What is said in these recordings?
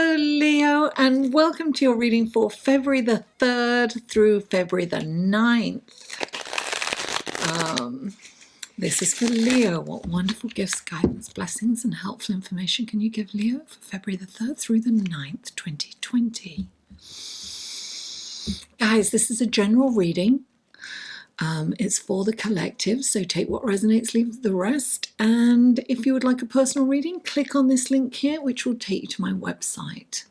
Hello Leo, and welcome to your reading for February the 3rd through February the 9th. This is for Leo. What wonderful gifts, guidance, blessings and helpful information can you give Leo for February the 3rd through the 9th, 2020? Guys, this is a general reading. It's for the collective, so take what resonates, leave the rest. And if you would like a personal reading, click on this link here, which will take you to my website.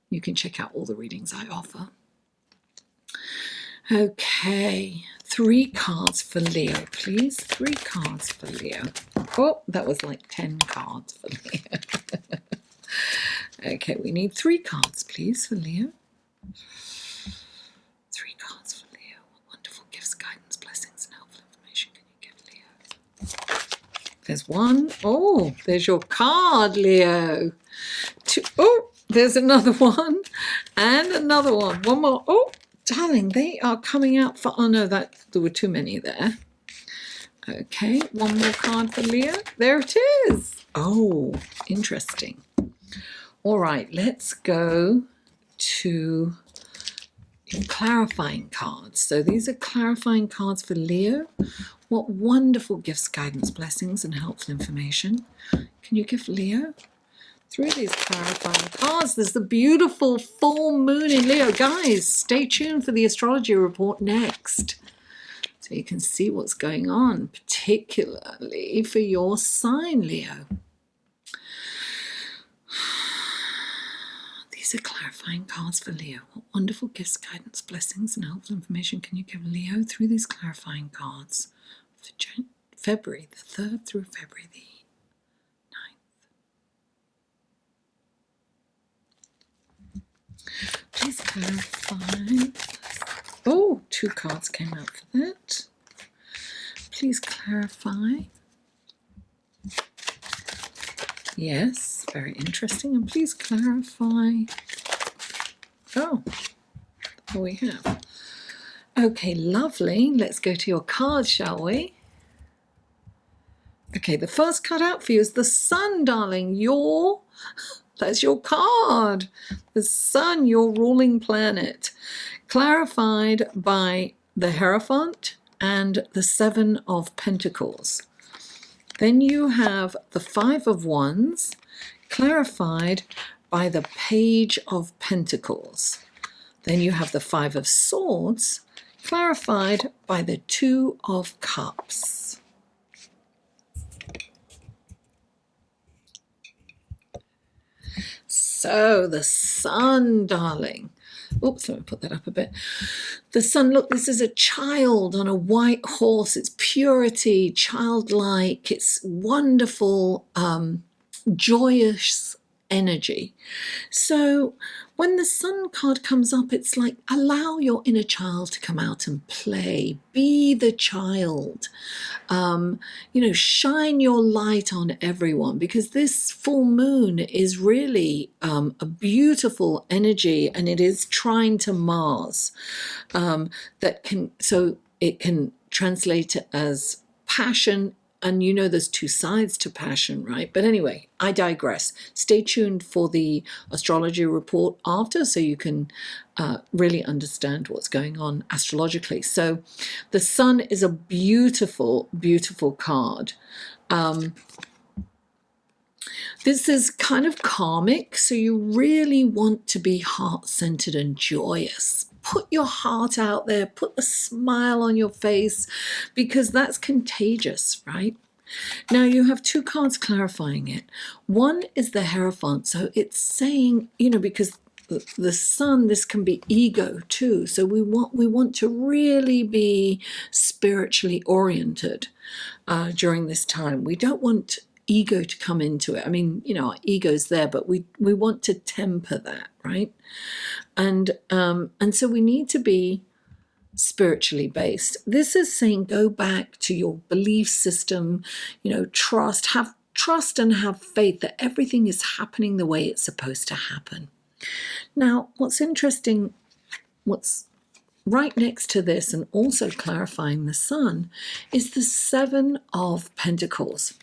You can check out all the readings I offer. Okay, 3 cards for Leo, please. 3 cards for Leo. Oh, that was like 10 cards for Leo. Okay, we need 3 cards, please, for Leo. 3 cards for Leo. What wonderful gifts, guidance, blessings, and helpful information can you give Leo? There's 1. Oh, there's your card, Leo. 2. Oh, there's another one. And another one. 1 more. Oh, darling, they are coming out for... Oh, no, there were too many there. Okay, 1 more card for Leo. There it is. Oh, interesting. All right, let's go to clarifying cards. So these are clarifying cards for Leo. What wonderful gifts, guidance, blessings, and helpful information can you give Leo through these clarifying cards? There's the beautiful full moon in Leo. Guys, stay tuned for the Astrology Report next, so you can see what's going on, particularly for your sign, Leo. These are clarifying cards for Leo. What wonderful gifts, guidance, blessings, and helpful information can you give Leo through these clarifying cards for February the 3rd through February the 9th? Please clarify. Oh, 2 cards came out for that. Please clarify. Yes, very interesting. And please clarify. Oh, what we have. Okay, lovely. Let's go to your cards, shall we? Okay, the first card out for you is the Sun, darling. That's your card. The Sun, your ruling planet. Clarified by the Hierophant and the 7 of Pentacles. Then you have the 5 of Wands, clarified by the Page of Pentacles. Then you have the 5 of Swords, clarified by the 2 of Cups. So the Sun, darling. Oops, let me put that up a bit. The Sun, look, this is a child on a white horse. It's purity, childlike. It's wonderful, joyous energy. So when the Sun card comes up, it's like, allow your inner child to come out and play. Be the child. Shine your light on everyone, because this full moon is really a beautiful energy, and it is trine to Mars. It can translate as passion. And there's 2 sides to passion, right? But anyway, I digress. Stay tuned for the Astrology Report after, so you can really understand what's going on astrologically. So the Sun is a beautiful, beautiful card. This is kind of karmic, so you really want to be heart-centered and joyous. Put your heart out there, put a smile on your face, because that's contagious, right? Now you have 2 cards clarifying it. One is the Hierophant, so it's saying, because the Sun, this can be ego too. So we want to really be spiritually oriented during this time. We don't want ego to come into it. I mean, our ego's there, but we want to temper that, right? And so we need to be spiritually based. This is saying go back to your belief system, trust and have faith that everything is happening the way it's supposed to happen. Now, what's interesting, what's right next to this and also clarifying the Sun, is the 7 of Pentacles.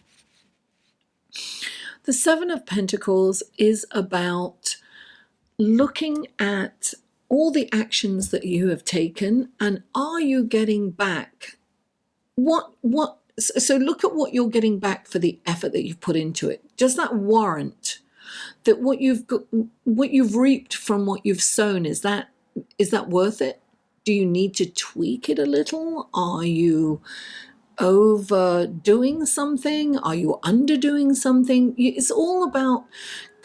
The 7 of Pentacles is about looking at all the actions that you have taken, and are you getting back so look at what you're getting back for the effort that you've put into it. Does that warrant that what you've reaped from what you've sown, is that worth it? Do you need to tweak it a little? Are you overdoing something? Are you underdoing something? It's all about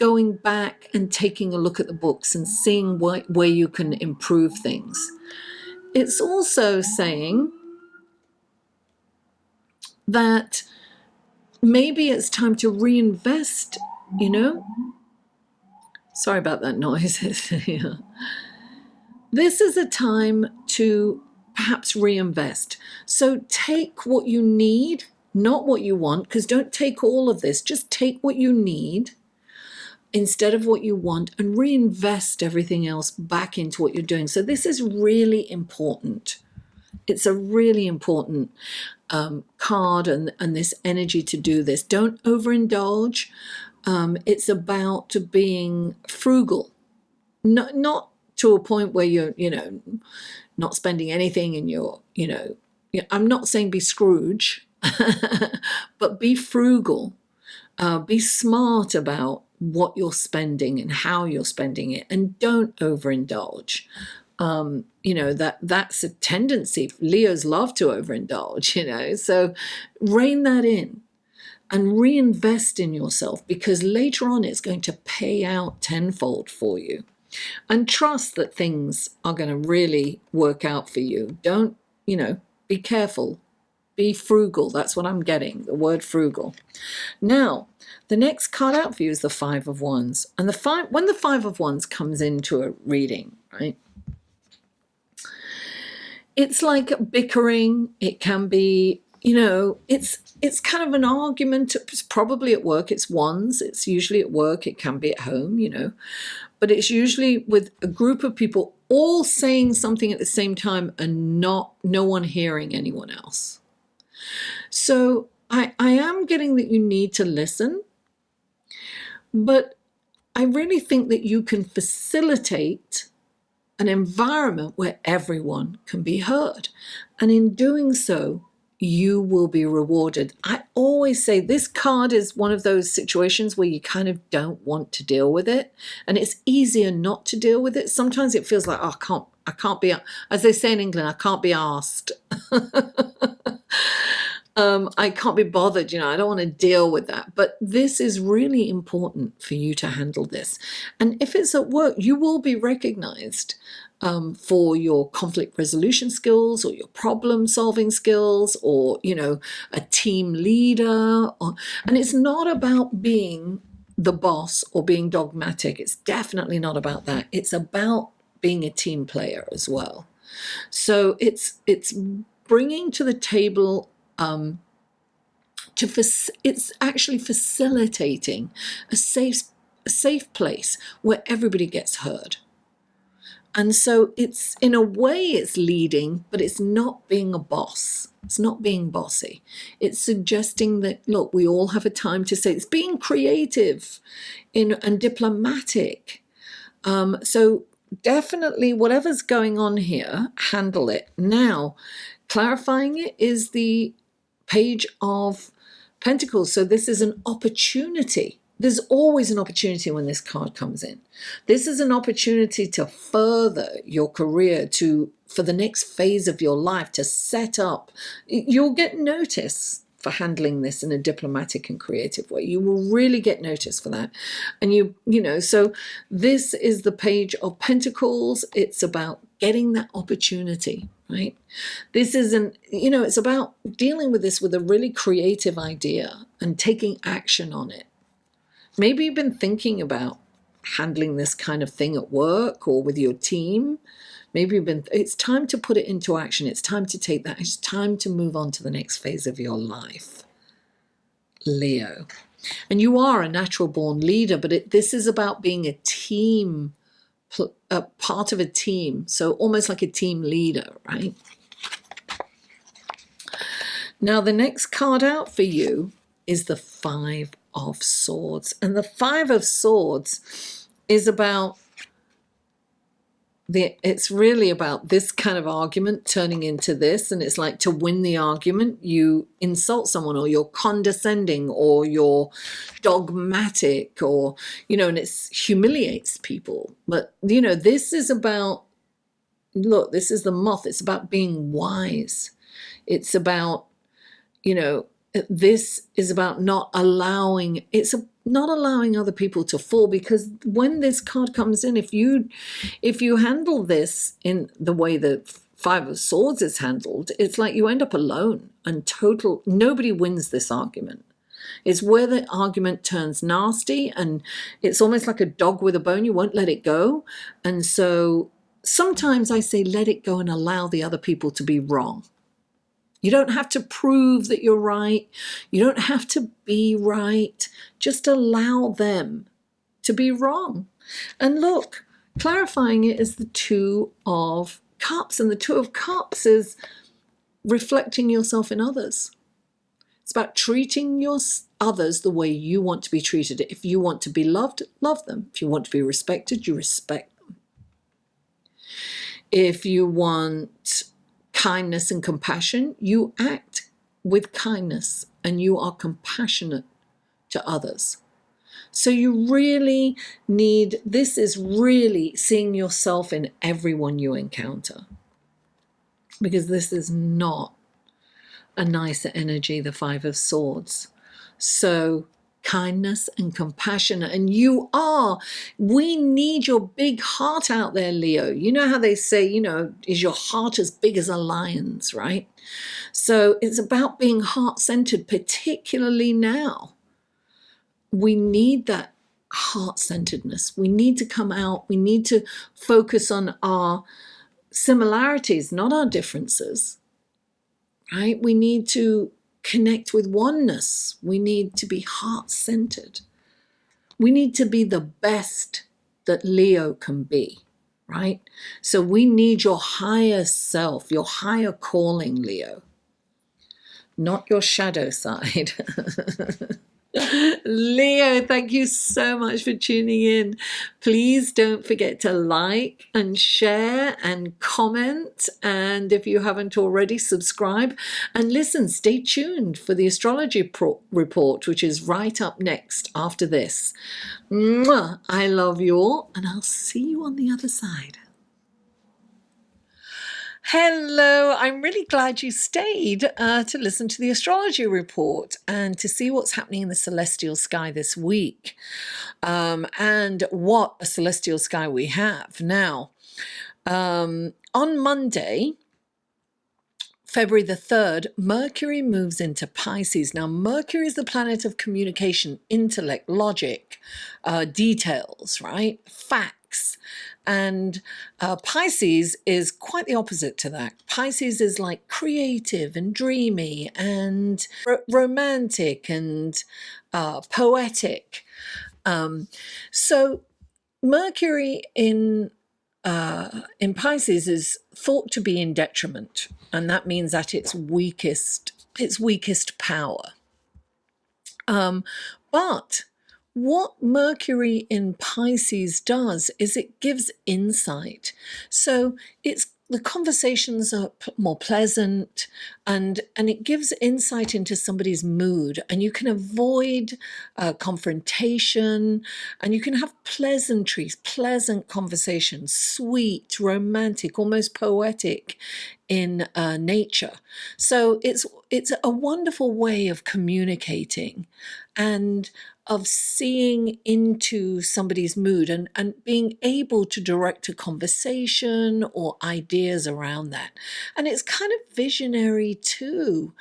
going back and taking a look at the books and seeing where you can improve things. It's also saying that maybe it's time to reinvest, Sorry about that noise. Yeah. This is a time to perhaps reinvest. So take what you need, not what you want, because don't take all of this. Just take what you need instead of what you want and reinvest everything else back into what you're doing. So this is really important. It's a really important card and this energy to do this. Don't overindulge. It's about being frugal, not to a point where you're, not spending anything and you're, I'm not saying be Scrooge, but be frugal. Be smart about what you're spending and how you're spending it, and don't overindulge. That's a tendency. Leos love to overindulge, so rein that in and reinvest in yourself, because later on it's going to pay out tenfold for you. And trust that things are going to really work out for you. Don't, be careful. Be frugal. That's what I'm getting, the word frugal. Now, the next card out for you is the Five of Wands. And when the Five of Wands comes into a reading, right, it's like bickering. It can be, it's kind of an argument. It's probably at work. It's wands. It's usually at work. It can be at home, but it's usually with a group of people all saying something at the same time and no one hearing anyone else. So I am getting that you need to listen, but I really think that you can facilitate an environment where everyone can be heard. And in doing so, you will be rewarded. I always say this card is one of those situations where you kind of don't want to deal with it. And it's easier not to deal with it. Sometimes it feels like, oh, I can't be, as they say in England, I can't be asked. I can't be bothered, I don't want to deal with that. But this is really important for you to handle this. And if it's at work, you will be recognized for your conflict resolution skills or your problem solving skills, or, a team leader. And it's not about being the boss or being dogmatic. It's definitely not about that. It's about being a team player as well. So it's bringing to the table it's actually facilitating a safe place where everybody gets heard. And so it's, in a way, it's leading, but it's not being a boss. It's not being bossy. It's suggesting that, look, we all have a time to say, it's being creative and diplomatic. So definitely whatever's going on here, handle it. Now, clarifying it is the Page of Pentacles. So this is an opportunity. There's always an opportunity when this card comes in. This is an opportunity to further your career, for the next phase of your life, to set up. You'll get notice for handling this in a diplomatic and creative way. You will really get notice for that. And so this is the Page of Pentacles. It's about getting that opportunity, right? This isn't, it's about dealing with this with a really creative idea and taking action on it. Maybe you've been thinking about handling this kind of thing at work or with your team. Maybe it's time to put it into action. It's time to take that. It's time to move on to the next phase of your life, Leo. And you are a natural born leader, but this is about being a team, a part of a team. So almost like a team leader, right? Now, the next card out for you is the Five of Swords. And the Five of Swords is about it's really about this kind of argument turning into this, and it's like, to win the argument you insult someone, or you're condescending, or you're dogmatic, or and it humiliates people. But this is about, look, this is the moth. It's about being wise. It's about this is about not allowing other people to fall, because when this card comes in, if you handle this in the way that Five of Swords is handled, it's like you end up alone and nobody wins this argument. It's where the argument turns nasty, and it's almost like a dog with a bone. You won't let it go. And so sometimes I say, let it go and allow the other people to be wrong. You don't have to prove that you're right. You don't have to be right. Just allow them to be wrong. And look, clarifying it is the Two of Cups. And the Two of Cups is reflecting yourself in others. It's about treating others the way you want to be treated. If you want to be loved, love them. If you want to be respected, you respect them. If you want kindness and compassion, you act with kindness and you are compassionate to others. So you really this is really seeing yourself in everyone you encounter, because this is not a nicer energy, the Five of Swords. So kindness and compassion, and we need your big heart out there, Leo. You know how they say, is your heart as big as a lion's, right? So it's about being heart-centered, particularly now. We need that heart-centeredness. We need to come out. We need to focus on our similarities, not our differences, right? We need to connect with oneness. We need to be heart-centered. We need to be the best that Leo can be, right? So we need your higher self, your higher calling, Leo, not your shadow side. Leo, thank you so much for tuning in. Please don't forget to like and share and comment. And if you haven't already, subscribe. And listen, stay tuned for the Astrology Report, which is right up next after this. Mwah! I love you all, and I'll see you on the other side. Hello, I'm really glad you stayed to listen to the Astrology Report and to see what's happening in the celestial sky this week, and what a celestial sky we have. Now, on Monday, February the 3rd, Mercury moves into Pisces. Now, Mercury is the planet of communication, intellect, logic, details, right? Facts. And Pisces is quite the opposite to that. Pisces is like creative and dreamy and romantic and poetic. So Mercury in Pisces is thought to be in detriment, and that means at its weakest power. But what Mercury in Pisces does is it gives insight. So the conversations are more pleasant, and it gives insight into somebody's mood, and you can avoid confrontation, and you can have pleasantries, pleasant conversations, sweet, romantic, almost poetic in nature. So it's a wonderful way of communicating and of seeing into somebody's mood and being able to direct a conversation or ideas around that. And it's kind of visionary too,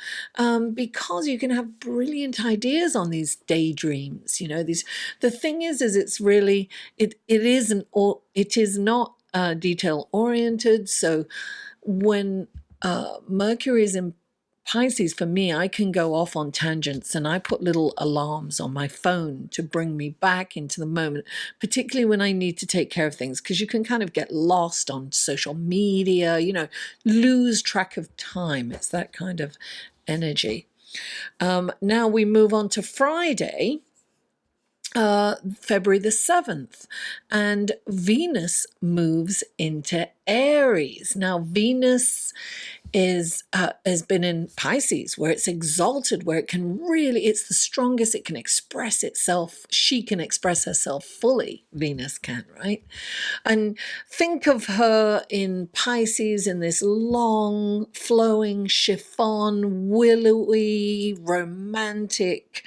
because you can have brilliant ideas on these daydreams. The thing is it's really, it is not detail oriented. So when Mercury is in Pisces, for me, I can go off on tangents, and I put little alarms on my phone to bring me back into the moment, particularly when I need to take care of things, because you can kind of get lost on social media, lose track of time. It's that kind of energy. Now we move on to Friday. February the 7th, and Venus moves into Aries. Now, Venus has been in Pisces, where it's exalted, where it can really, it's the strongest, it can express itself. She can express herself fully, Venus can, right? And think of her in Pisces in this long, flowing chiffon, willowy, romantic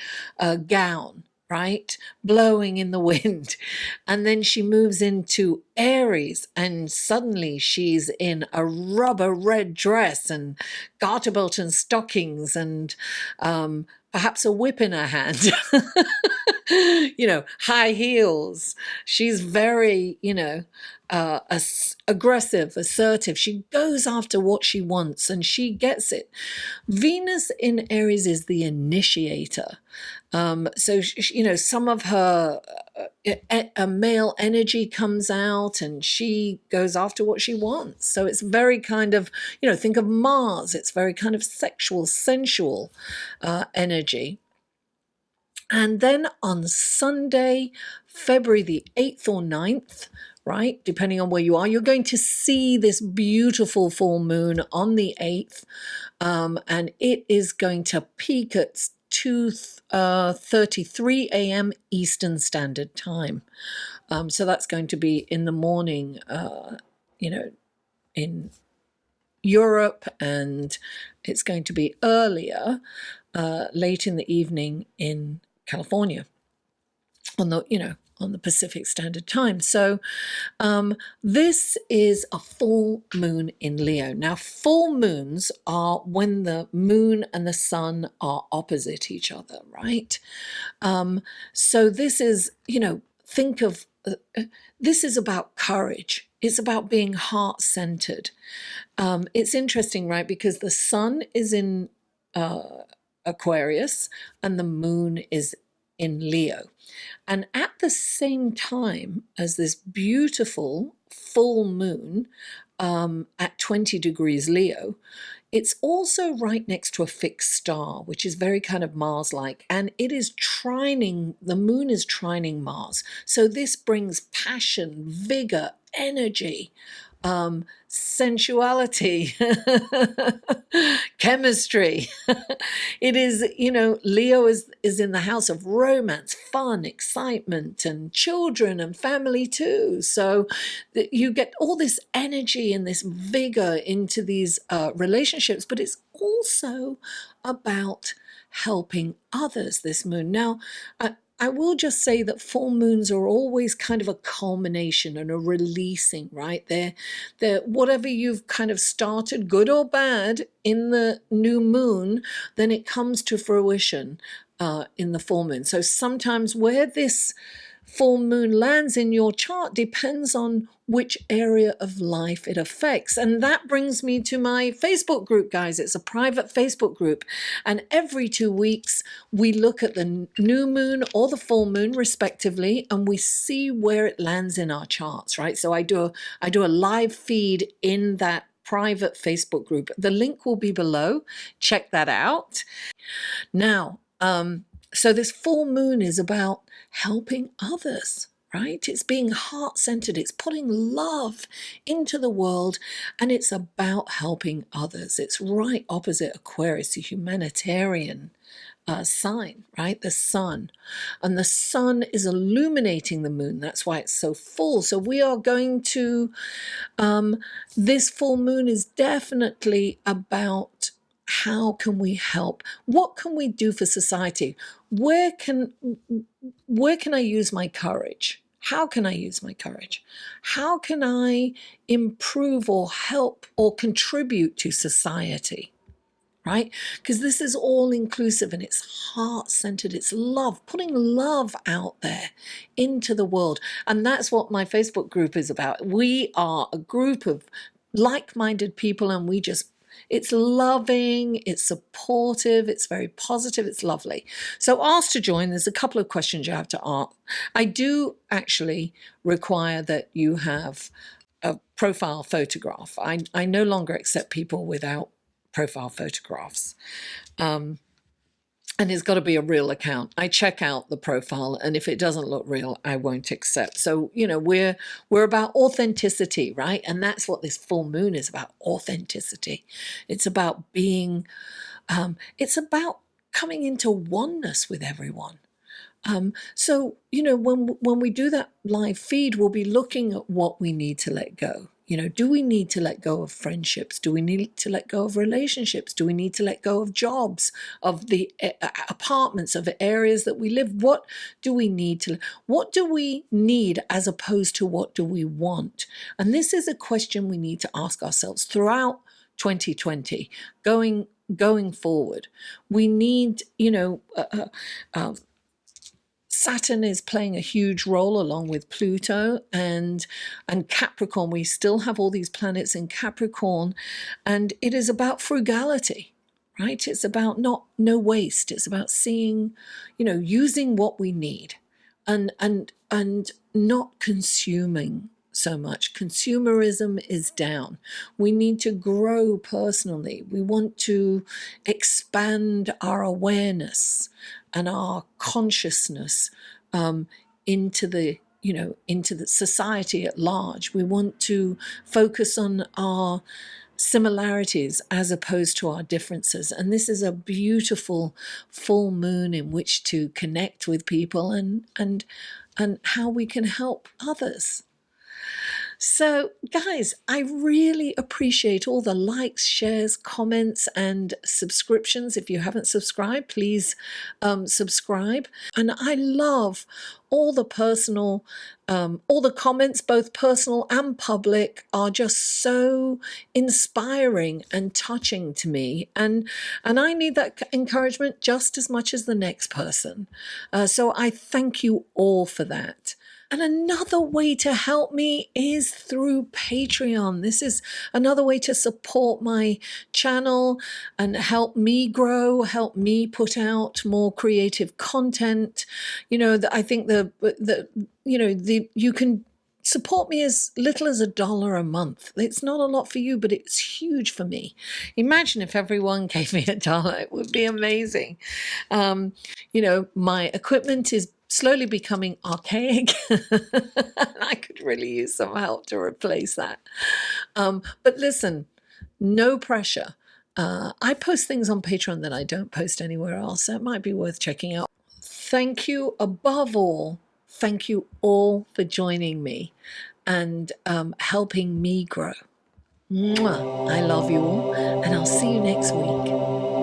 gown, right? Blowing in the wind. And then she moves into Aries, and suddenly she's in a rubber red dress and garter belt and stockings and perhaps a whip in her hand. High heels. She's very, aggressive, assertive. She goes after what she wants and she gets it. Venus in Aries is the initiator. So, some of her a male energy comes out and she goes after what she wants. So it's very kind of, think of Mars. It's very kind of sexual, sensual energy. And then on Sunday, February the 8th or 9th, right, depending on where you are, you're going to see this beautiful full moon on the 8th. And it is going to peak at 2:33 a.m. Eastern Standard Time. So that's going to be in the morning, in Europe, and it's going to be earlier, late in the evening in California, on the Pacific Standard Time. So this is a full moon in Leo. Now, full moons are when the moon and the sun are opposite each other, right? So this is, think of, this is about courage. It's about being heart-centered. It's interesting, right? Because the sun is in Aquarius and the moon is in Leo. And at the same time as this beautiful full moon at 20 degrees Leo, it's also right next to a fixed star, which is very kind of Mars-like, and it is trining, the moon is trining Mars. So this brings passion, vigor, energy, sensuality, chemistry. It is, Leo is in the house of romance, fun, excitement, and children and family too. So you get all this energy and this vigor into these relationships, but it's also about helping others, this moon. Now, I will just say that full moons are always kind of a culmination and a releasing, right? They're whatever you've kind of started, good or bad, in the new moon, then it comes to fruition in the full moon. So sometimes where this full moon lands in your chart depends on which area of life it affects. And that brings me to my Facebook group, guys. It's a private Facebook group. And every 2 weeks, we look at the new moon or the full moon, respectively, and we see where it lands in our charts, right? So I do a live feed in that private Facebook group. The link will be below. Check that out. Now, so this full moon is about helping others, right? It's being heart-centered. It's putting love into the world, and it's about helping others. It's right opposite Aquarius, the humanitarian sign, right? The sun. And the sun is illuminating the moon. That's why it's so full. So we are going to, this full moon is definitely about how can we help? What can we do for society? Where can I use my courage? How can I use my courage? How can I improve or help or contribute to society? Right? Because this is all inclusive and it's heart-centered. It's love, putting love out there into the world. And that's what my Facebook group is about. We are a group of like-minded people, and it's loving, it's supportive, it's very positive, it's lovely. So ask to join. There's a couple of questions you have to ask. I do actually require that you have a profile photograph. I no longer accept people without profile photographs. And it's got to be a real account. I check out the profile, and if it doesn't look real, I won't accept. So, you know, we're about authenticity, right? And that's what this full moon is about, authenticity. It's about being, it's about coming into oneness with everyone. So, you know, when we do that live feed, we'll be looking at what we need to let go. You know, do we need to let go of friendships? Do we need to let go of relationships? Do we need to let go of jobs, of the apartments, of areas that we live? What do we need as opposed to what do we want? And this is a question we need to ask ourselves throughout 2020, going forward. We need, you know, Saturn is playing a huge role along with Pluto and Capricorn. We still have all these planets in Capricorn, and it is about frugality, right? It's about no waste. It's about seeing, you know, using what we need and not consuming so much. Consumerism is down. We need to grow personally. We want to expand our awareness and our consciousness into the society at large. We want to focus on our similarities as opposed to our differences. And this is a beautiful full moon in which to connect with people and how we can help others. So, guys, I really appreciate all the likes, shares, comments, and subscriptions. If you haven't subscribed, please subscribe. And I love all the all the comments, both personal and public, are just so inspiring and touching to me. And I need that encouragement just as much as the next person. So I thank you all for that. And another way to help me is through Patreon. This is another way to support my channel and help me grow, help me put out more creative content. You know, I think you can support me as little as $1 a month. It's not a lot for you, but it's huge for me. Imagine if everyone gave me $1. It would be amazing. You know, my equipment is slowly becoming archaic. I could really use some help to replace that. But listen, no pressure. I post things on Patreon that I don't post anywhere else, so it might be worth checking out. Thank you above all. Thank you all for joining me and helping me grow. Mwah. I love you all, and I'll see you next week.